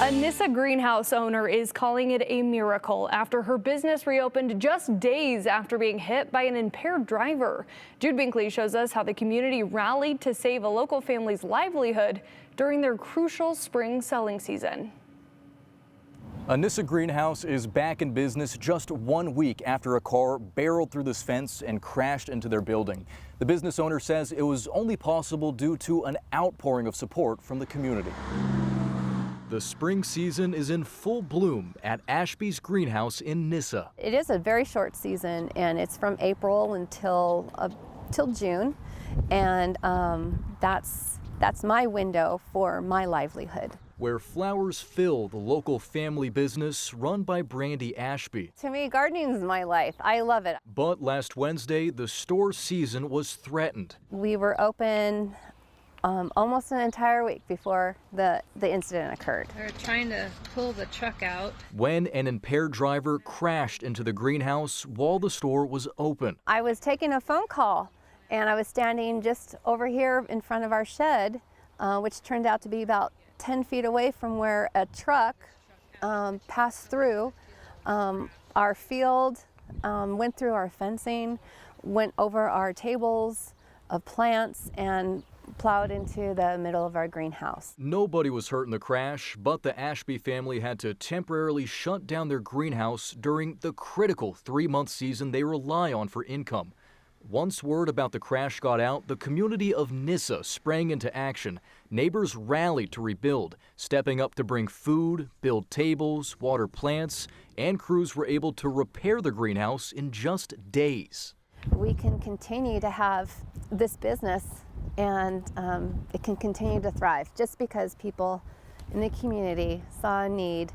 A Nyssa greenhouse owner is calling it a miracle after her business reopened just days after being hit by an impaired driver. Jude Binkley shows us how the community rallied to save a local family's livelihood during their crucial spring selling season. A Nyssa greenhouse is back in business just 1 week after a car barreled through this fence and crashed into their building. The business owner says it was only possible due to an outpouring of support from the community. The spring season is in full bloom at Ashby's greenhouse in Nyssa. It is a very short season, and it's from April until till June, and that's my window for my livelihood. Where flowers fill the local family business run by Brandy Ashby. To me, gardening is my life. I love it. But last Wednesday, the store season was threatened. We were open almost an entire week before the incident occurred. They were trying to pull the truck out When an impaired driver crashed into the greenhouse while the store was open. I was taking a phone call, and I was standing just over here in front of our shed, which turned out to be about 10 feet away from where a truck passed through our field, went through our fencing, went over our tables of plants, and plowed into the middle of our greenhouse. Nobody was hurt in the crash, but the Ashby family had to temporarily shut down their greenhouse during the critical 3-month season they rely on for income. Once word about the crash got out, the community of Nyssa sprang into action. Neighbors rallied to rebuild, stepping up to bring food, build tables, water plants, and crews were able to repair the greenhouse in just days. We can continue to have this business, and it can continue to thrive just because people in the community saw a need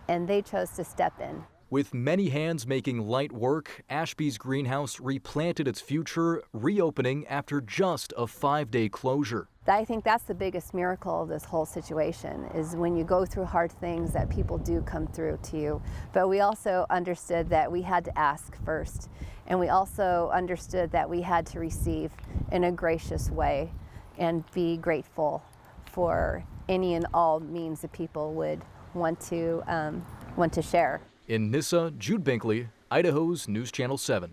and they chose to step in. With many hands making light work, Ashby's greenhouse replanted its future, reopening after just a 5-day closure. I think that's the biggest miracle of this whole situation, is when you go through hard things that people do come through to you. But we also understood that we had to ask first, and we also understood that we had to receive in a gracious way and be grateful for any and all means that people would want to share. In Nyssa, Jude Binkley, Idaho's News Channel 7.